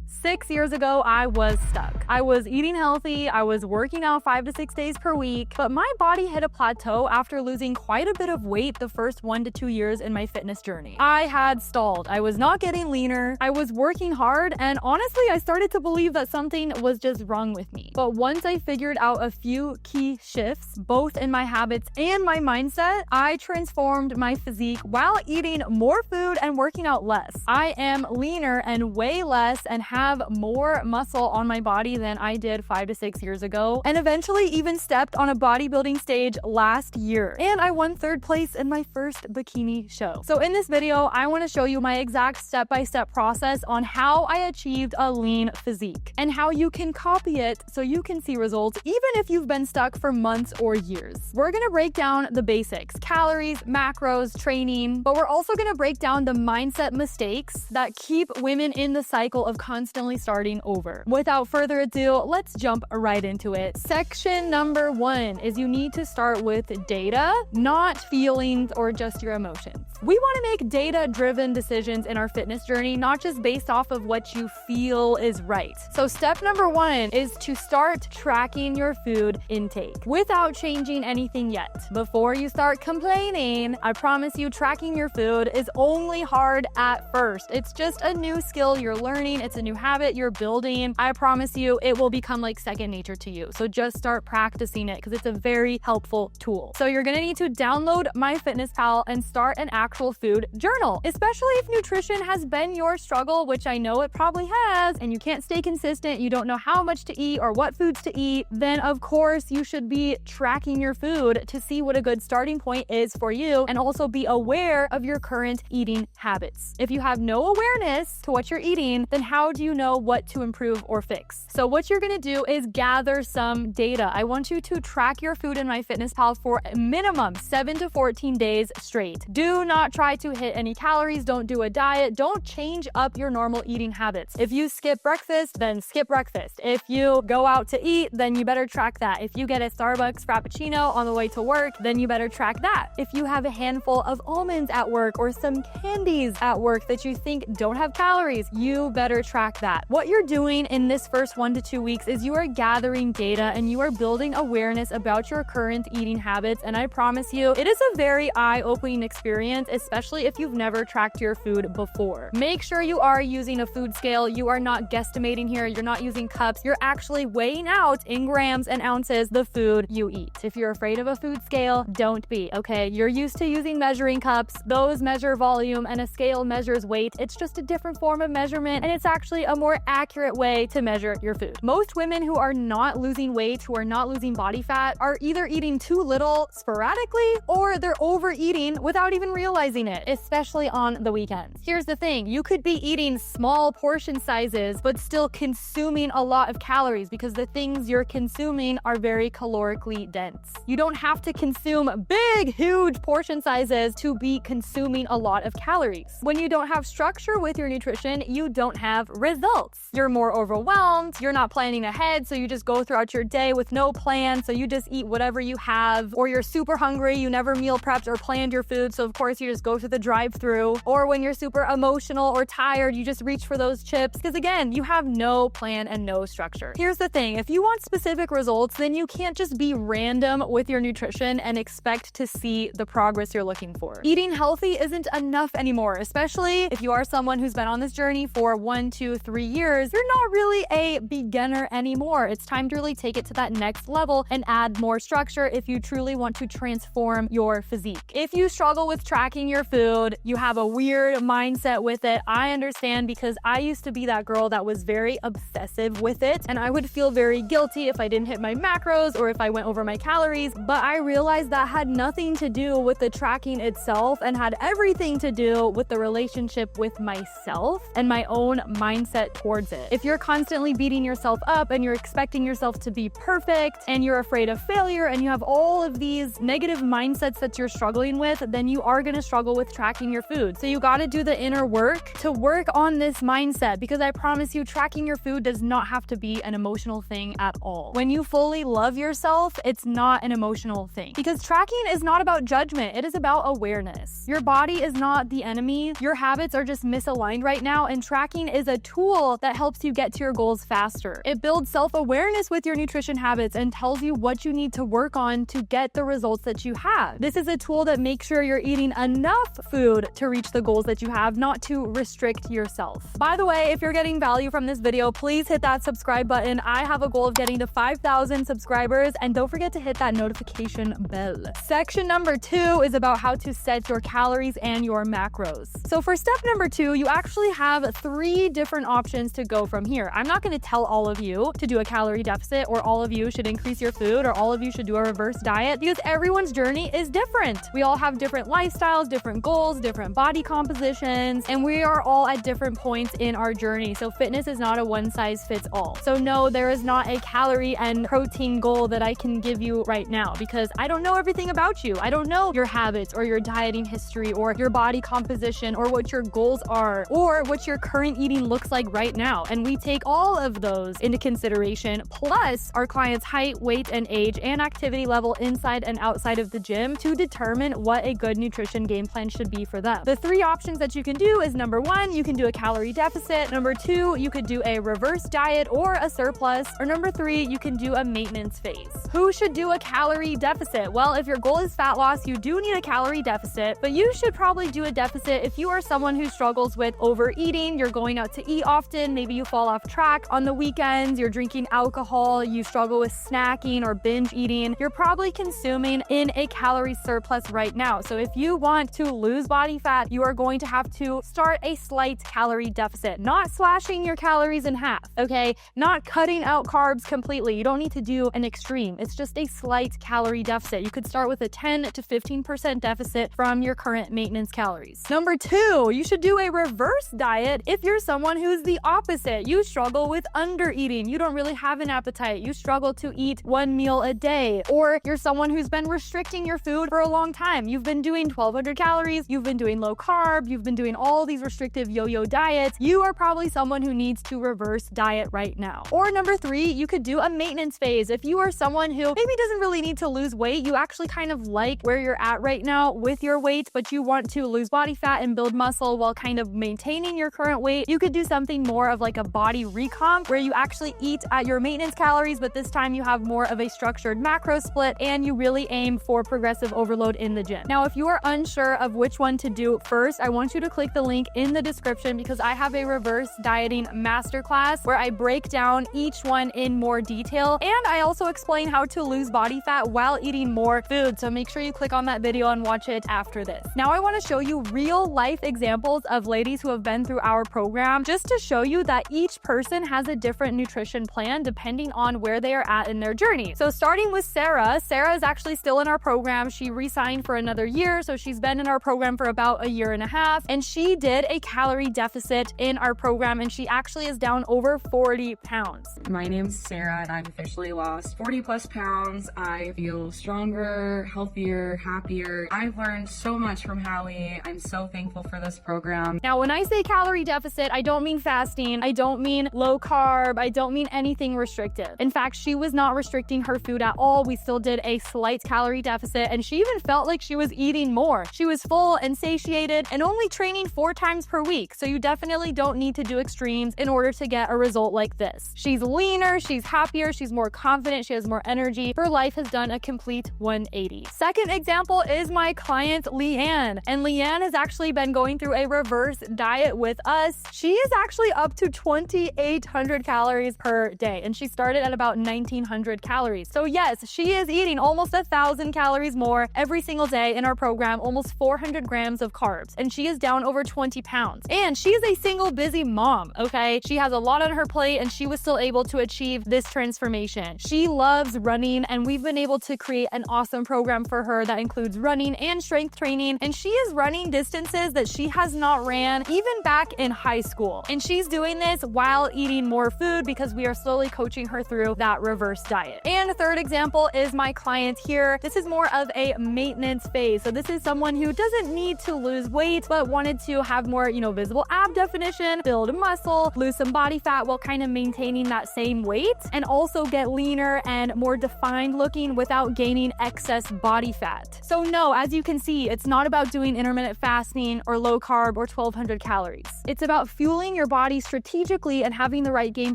6 years ago, I was stuck. I was eating healthy, I was working out 5 to 6 days per week, but my body hit a plateau after losing quite a bit of weight the first 1 to 2 years in my fitness journey. I had stalled. I was not getting leaner, I was working hard, and honestly, I started to believe that something was just wrong with me. But once I figured out a few key shifts, both in my habits and my mindset, I transformed my physique while eating more food and working out less. I am leaner and weigh less and have more muscle on my body than I did 5 to 6 years ago, and eventually even stepped on a bodybuilding stage last year. And I won 3rd place in my first bikini show. So in this video, I want to show you my exact step-by-step process on how I achieved a lean physique and how you can copy it so you can see results even if you've been stuck for months or years. We're going to break down the basics, calories, macros, training, but we're also going to break down the mindset mistakes that keep women in the cycle of constantly starting over. Without further ado, let's jump right into it. Section number 1 is you need to start with data, not feelings or just your emotions. We want to make data-driven decisions in our fitness journey, not just based off of what you feel is right. So step number 1 is to start tracking your food intake without changing anything yet. Before you start complaining, I promise you tracking your food is only hard at first. It's just a new skill you're learning. It's a new habit you're building. I promise you it will become like second nature to you. So just start practicing it because it's a very helpful tool. So you're going to need to download MyFitnessPal and start an actual food journal, especially if nutrition has been your struggle, which I know it probably has, and you can't stay consistent, you don't know how much to eat or what foods to eat, then of course you should be tracking your food to see what a good starting point is for you and also be aware of your current eating habits. If you have no awareness to what you're eating, then how do you know what to improve or fix? So what you're gonna do is gather some data. I want you to track your food in MyFitnessPal for a minimum 7 to 14 days straight. Do not try to hit any calories, don't do a diet, don't change up your normal eating habits. If you skip breakfast, then skip breakfast. If you go out to eat, then you better track that. If you get a Starbucks Frappuccino on the way to work, then you better track that. If you have a handful of almonds at work or some candies at work that you think don't have calories, you better track that. What you're doing in this first 1 to 2 weeks is you are gathering data and you are building awareness about your current eating habits, and I promise you, it is a very eye-opening experience, especially if you've never tracked your food before. Make sure you are using a food scale. You are not guesstimating here. You're not using cups. You're actually weighing out in grams and ounces the food you eat. If you're afraid of a food scale, don't be, okay? You're used to using measuring cups. Those measure volume and a scale measures weight. It's just a different form of measurement, and it's actually a more accurate way to measure your food. Most women who are not losing weight, who are not losing body fat, are either eating too little sporadically or they're overeating without even realizing it, especially on the weekends. Here's the thing, you could be eating small portion sizes but still consuming a lot of calories because the things you're consuming are very calorically dense. You don't have to consume big, huge portion sizes to be consuming a lot of calories. When you don't have structure with your nutrition, you don't have results. You're more overwhelmed, you're not planning ahead, so you just go throughout your day with no plan, so you just eat whatever you have, or you're super hungry, you never meal prepped or planned your food, so of course you just go to the drive-thru, or when you're super emotional or tired, you just reach for those chips, because again, you have no plan and no structure. Here's the thing, if you want specific results, then you can't just be random with your nutrition and expect to see the progress you're looking for. Eating healthy isn't enough anymore, especially if you are someone who's been on this journey for 1, 2, 3 years. You're not really a beginner anymore. It's time to really take it to that next level and add more structure if you truly want to transform your physique. If you struggle with tracking your food, you have a weird mindset with it, I understand, because I used to be that girl that was very obsessive with it, and I would feel very guilty if I didn't hit my macros or if I went over my calories, but I realized that had nothing to do with the tracking itself and had everything to do with the relationship with myself and my own mindset towards it. If you're constantly beating yourself up and you're expecting yourself to be perfect and you're afraid of failure and you have all of these negative mindsets that you're struggling with, then you are going to struggle with tracking your food. So you got to do the inner work to work on this mindset, because I promise you, tracking your food does not have to be an emotional thing at all. When you fully love yourself, it's not an emotional thing, because tracking is not about judgment. It is about awareness. Your body is not the enemy. Your habits are just misaligned right now, and tracking is a tool tool that helps you get to your goals faster. It builds self-awareness with your nutrition habits and tells you what you need to work on to get the results that you have. This is a tool that makes sure you're eating enough food to reach the goals that you have, not to restrict yourself. By the way, if you're getting value from this video, please hit that subscribe button. I have a goal of getting to 5,000 subscribers, and don't forget to hit that notification bell. Section number 2 is about how to set your calories and your macros. So for step number 2, you actually have 3 different options to go from here. I'm not going to tell all of you to do a calorie deficit, or all of you should increase your food, or all of you should do a reverse diet, because everyone's journey is different. We all have different lifestyles, different goals, different body compositions, and we are all at different points in our journey. So fitness is not a one size fits all. So no, there is not a calorie and protein goal that I can give you right now, because I don't know everything about you. I don't know your habits or your dieting history or your body composition or what your goals are or what your current eating looks like right now. And we take all of those into consideration, plus our clients' height, weight, and age, and activity level inside and outside of the gym to determine what a good nutrition game plan should be for them. The 3 options that you can do is, number 1, you can do a calorie deficit. Number 2, you could do a reverse diet or a surplus. Or number 3, you can do a maintenance phase. Who should do a calorie deficit? Well, if your goal is fat loss, you do need a calorie deficit, but you should probably do a deficit if you are someone who struggles with overeating, you're going out to eat often, maybe you fall off track on the weekends, you're drinking alcohol, you struggle with snacking or binge eating, you're probably consuming in a calorie surplus right now. So if you want to lose body fat, you are going to have to start a slight calorie deficit, not slashing your calories in half, okay? Not cutting out carbs completely. You don't need to do an extreme. It's just a slight calorie deficit. You could start with a 10 to 15% deficit from your current maintenance calories. Number 2, you should do a reverse diet if you're someone who's the opposite. You struggle with under eating. You don't really have an appetite. You struggle to eat 1 meal a day, or you're someone who's been restricting your food for a long time. You've been doing 1,200 calories. You've been doing low carb. You've been doing all these restrictive yo-yo diets. You are probably someone who needs to reverse diet right now. Or number 3, you could do a maintenance phase. If you are someone who maybe doesn't really need to lose weight, you actually kind of like where you're at right now with your weight, but you want to lose body fat and build muscle while kind of maintaining your current weight, you could do something more of like a body recomp where you actually eat at your maintenance calories, but this time you have more of a structured macro split and you really aim for progressive overload in the gym. Now, if you are unsure of which one to do first, I want you to click the link in the description, because I have a reverse dieting masterclass where I break down each one in more detail, and I also explain how to lose body fat while eating more food. So make sure you click on that video and watch it after this. Now I want to show you real life examples of ladies who have been through our program, just to show you that each person has a different nutrition plan depending on where they are at in their journey. So starting with Sarah. Sarah is actually still in our program. She re-signed for another year, so she's been in our program for about a year and a half, and she did a calorie deficit in our program, and she actually is down over 40 pounds. My name's Sarah, and I've officially lost 40 plus pounds. I feel stronger, healthier, happier. I've learned so much from Hallie. I'm so thankful for this program. Now, when I say calorie deficit, I don't mean fasting. I don't mean low carb. I don't mean anything restrictive. In fact, she was not restricting her food at all. We still did a slight calorie deficit, and she even felt like she was eating more. She was full and satiated and only training 4 times per week. So you definitely don't need to do extremes in order to get a result like this. She's leaner, she's happier, she's more confident, she has more energy. Her life has done a complete 180. Second example is my client, Leanne. And Leanne has actually been going through a reverse diet with us. She is actually up to 2,800 calories per day, and she started at about 1,900 calories. So yes, she is eating almost 1,000 calories more every single day in our program, almost 400 grams of carbs, and she is down over 20 pounds. And she is a single busy mom, okay? She has a lot on her plate, and she was still able to achieve this transformation. She loves running, and we've been able to create an awesome program for her that includes running and strength training, and she is running distances that she has not ran even back in high school. And she's doing this while eating more food because we are slowly coaching her through that reverse diet. And a third example is my client here. This is more of a maintenance phase. So this is someone who doesn't need to lose weight, but wanted to have more, visible ab definition, build muscle, lose some body fat while kind of maintaining that same weight, and also get leaner and more defined looking without gaining excess body fat. So no, as you can see, it's not about doing intermittent fasting or low carb or 1,200 calories. It's about fueling your your body strategically and having the right game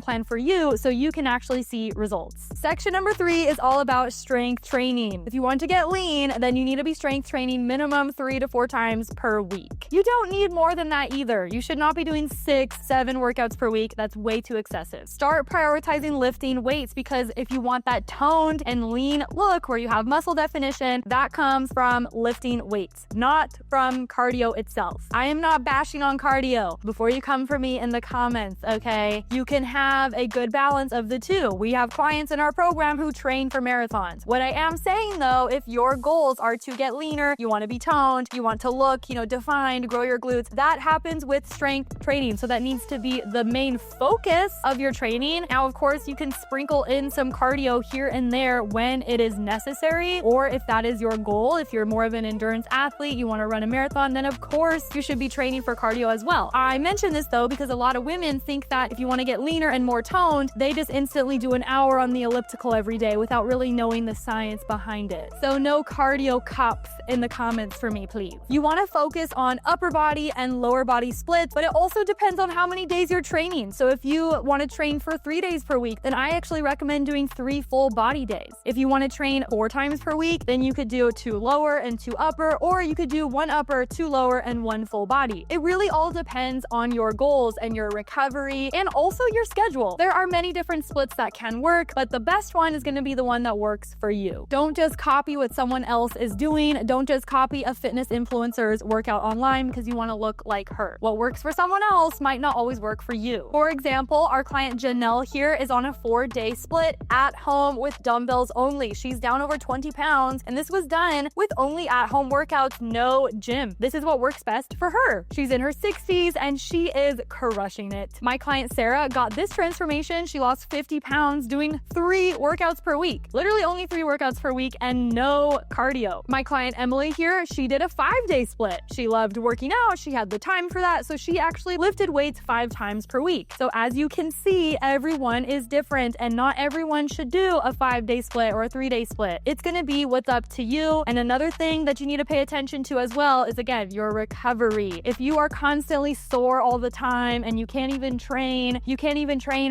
plan for you so you can actually see results. Section number 3 is all about strength training. If you want to get lean, then you need to be strength training minimum 3 to 4 times per week. You don't need more than that either. You should not be doing 6, 7 workouts per week. That's way too excessive. Start prioritizing lifting weights, because if you want that toned and lean look where you have muscle definition, that comes from lifting weights, not from cardio itself. I am not bashing on cardio before you come for me in the comments, okay? You can have a good balance of the two. We have clients in our program who train for marathons. What I am saying though, if your goals are to get leaner, you want to be toned, you want to look, defined, grow your glutes, that happens with strength training. So that needs to be the main focus of your training. Now, of course, you can sprinkle in some cardio here and there when it is necessary, or if that is your goal, if you're more of an endurance athlete, you want to run a marathon, then of course you should be training for cardio as well. I mention this though because a lot of women think that if you want to get leaner and more toned, they just instantly do an hour on the elliptical every day without really knowing the science behind it. So no cardio cups in the comments for me, please. You want to focus on upper body and lower body splits, but it also depends on how many days you're training. So if you want to train for 3 days per week, then I actually recommend doing 3 full body days. If you want to train 4 times per week, then you could do 2 lower and 2 upper, or you could do 1 upper, 2 lower, and 1 full body. It really all depends on your goals and your recovery and also your schedule. There are many different splits that can work, but the best one is going to be the one that works for you. Don't just copy what someone else is doing. Don't just copy a fitness influencer's workout online because you want to look like her. What works for someone else might not always work for you. For example, our client Janelle here is on a 4-day split at home with dumbbells only. She's down over 20 pounds, and this was done with only at-home workouts, no gym. This is what works best for her. She's in her 60s and she is crushing it. My client Sarah got this transformation. She lost 50 pounds doing 3 workouts per week. Literally only 3 workouts per week and no cardio. My client Emily here, she did a 5-day split. She loved working out. She had the time for that. So she actually lifted weights 5 times per week. So as you can see, everyone is different and not everyone should do a 5-day split or a 3-day split. It's going to be what's up to you. And another thing that you need to pay attention to as well is, again, your recovery. If you are constantly sore all the time and you can't even train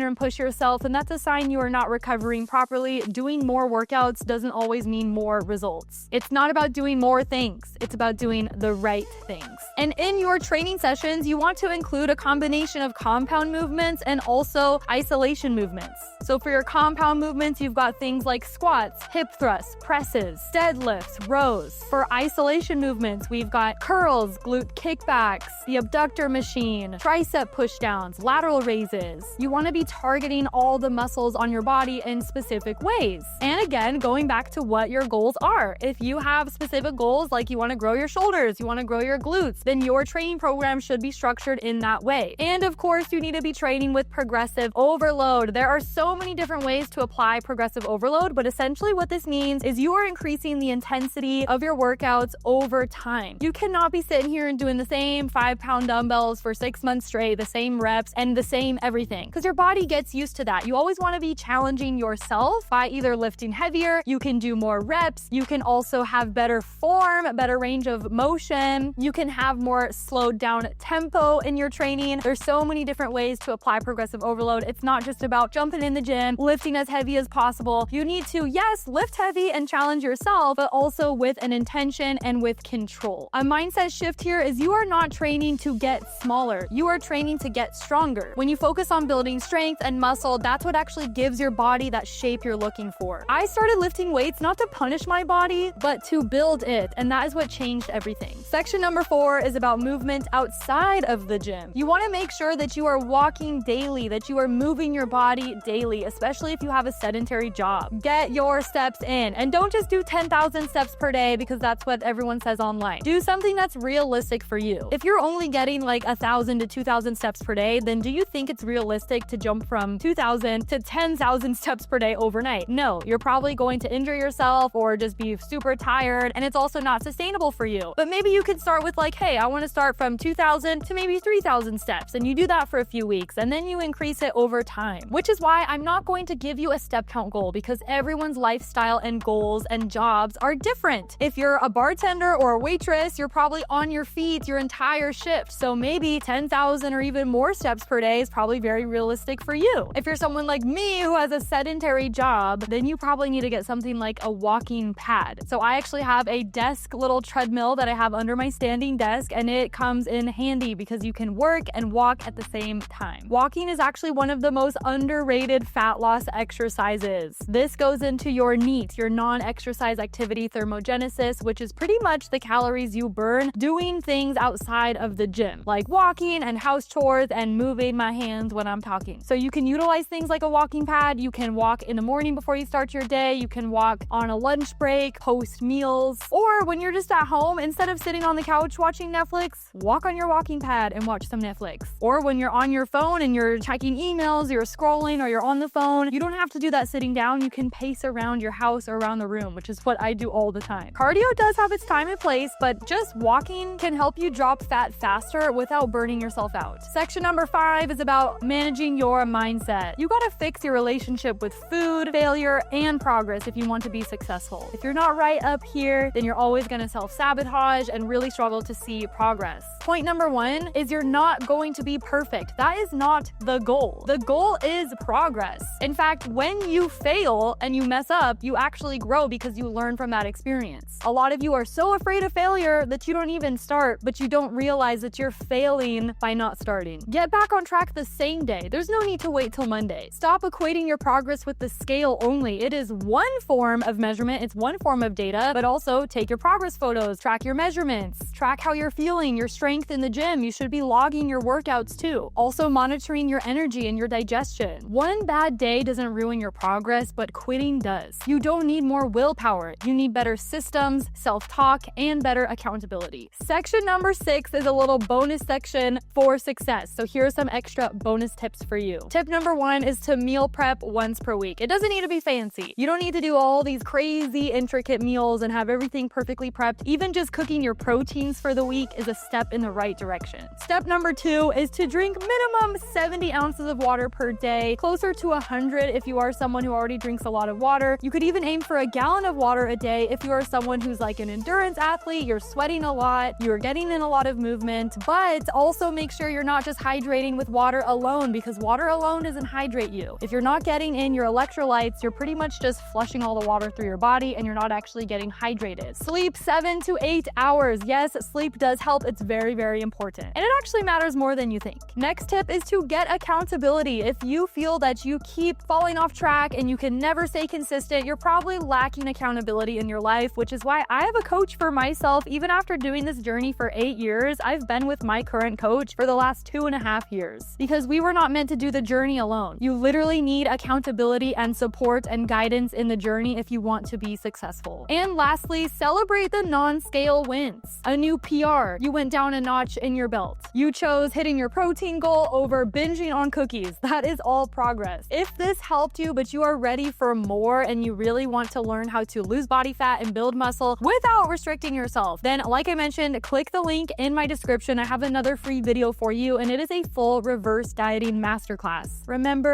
and push yourself, and that's a sign you are not recovering properly. Doing more workouts doesn't always mean more results. It's not about doing more things. It's about doing the right things. And in your training sessions, you want to include a combination of compound movements and also isolation movements. So for your compound movements, you've got things like squats, hip thrusts, presses, deadlifts, rows. For isolation movements, we've got curls, glute kickbacks, the abductor machine, tricep pushdowns, lateral raises. You want to be targeting all the muscles on your body in specific ways. And again, going back to what your goals are. If you have specific goals, like you want to grow your shoulders, you want to grow your glutes, then your training program should be structured in that way. And of course, you need to be training with progressive overload. There are so many different ways to apply progressive overload, but essentially what this means is you are increasing the intensity of your workouts over time. You cannot be sitting here and doing the same 5-pound dumbbells for 6 months straight, the same reps and the same everything, because your body gets used to that. You always want to be challenging yourself by either lifting heavier, you can do more reps, you can also have better form, better range of motion, you can have more slowed down tempo in your training. There's so many different ways to apply progressive overload. It's not just about jumping in the gym, lifting as heavy as possible. You need to, yes, lift heavy and challenge yourself, but also with an intention and with control. A mindset shift here is you are not training to get smaller. You are training to get stronger. When you focus on building strength and muscle, that's what actually gives your body that shape you're looking for. I started lifting weights not to punish my body, but to build it, and that is what changed everything. Section number 4 is about movement outside of the gym. You want to make sure that you are walking daily, that you are moving your body daily, especially if you have a sedentary job. Get your steps in, and don't just do 10,000 steps per day because that's what everyone says online. Do something that's realistic for you. If you're only getting like 1,000 to 2,000 steps per day, then do you think it's realistic to jump from 2,000 to 10,000 steps per day overnight? No, you're probably going to injure yourself or just be super tired, and it's also not sustainable for you. But maybe you could start with like, hey, I want to start from 2,000 to maybe 3,000 steps, and you do that for a few weeks, and then you increase it over time. Which is why I'm not going to give you a step count goal, because everyone's lifestyle and goals and jobs are different. If you're a bartender or a waitress, you're probably on your feet your entire shift. So maybe 10,000 or even even more steps per day is probably very realistic for you. If you're someone like me who has a sedentary job, then you probably need to get something like a walking pad. So I actually have a desk little treadmill that I have under my standing desk, and it comes in handy because you can work and walk at the same time. Walking is actually one of the most underrated fat loss exercises. This goes into your NEAT, your non-exercise activity thermogenesis, which is pretty much the calories you burn doing things outside of the gym, like walking and house chores and moving my hands when I'm talking. So you can utilize things like a walking pad. You can walk in the morning before you start your day. You can walk on a lunch break, post meals, or when you're just at home, instead of sitting on the couch watching Netflix, walk on your walking pad and watch some Netflix. Or when you're on your phone and you're checking emails, you're scrolling, or you're on the phone, you don't have to do that sitting down. You can pace around your house or around the room, which is what I do all the time. Cardio does have its time and place, but just walking can help you drop fat faster without burning yourself out. Section number 5 is about managing your mindset. You gotta fix your relationship with food, failure, and progress if you want to be successful. If you're not right up here, then you're always gonna self-sabotage and really struggle to see progress. Point number 1 is you're not going to be perfect. That is not the goal. The goal is progress. In fact, when you fail and you mess up, you actually grow because you learn from that experience. A lot of you are so afraid of failure that you don't even start, but you don't realize that you're failing by not starting. Get back on track the same day. There's no need to wait till Monday. Stop equating your progress with the scale only. It is one form of measurement, it's one form of data, but also take your progress photos, track your measurements, track how you're feeling, your strength in the gym. You should be logging your workouts too. Also monitoring your energy and your digestion. One bad day doesn't ruin your progress, but quitting does. You don't need more willpower. You need better systems, self-talk, and better accountability. Section number 6 is a little bonus section for success. So here are some extra bonus tips for you. Tip number 1 is to meal prep once per week. It doesn't need to be fancy. You don't need to do all these crazy intricate meals and have everything perfectly prepped. Even just cooking your proteins for the week is a step in the right direction. Step number 2 is to drink minimum 70 ounces of water per day, closer to 100 if you are someone who already drinks a lot of water. You could even aim for a gallon of water a day if you are someone who's like an endurance athlete, you're sweating a lot, you're getting in a lot of movement, but also make sure you're not just hydrating with water alone, because water alone doesn't hydrate you. If you're not getting in your electrolytes, you're pretty much just flushing all the water through your body and you're not actually getting hydrated. Sleep 7 to 8 hours. Yes, sleep does help. It's very, very important. And it actually matters more than you think. Next tip is to get accountability. If you feel that you keep falling off track and you can never stay consistent, you're probably lacking accountability in your life, which is why I have a coach for myself. Even after doing this journey for 8 years, I've been with my current coach for the last 2.5 years because we were not meant to do the journey alone. You literally need accountability and support and guidance in the journey if you want to be successful. And lastly, celebrate the non-scale wins. A new PR, you went down a notch in your belt. You chose hitting your protein goal over binging on cookies. That is all progress. If this helped you, but you are ready for more and you really want to learn how to lose body fat and build muscle without restricting yourself, then like I mentioned, click the link in my description. I have another free video for you, and it is a full reverse dieting masterclass. Remember,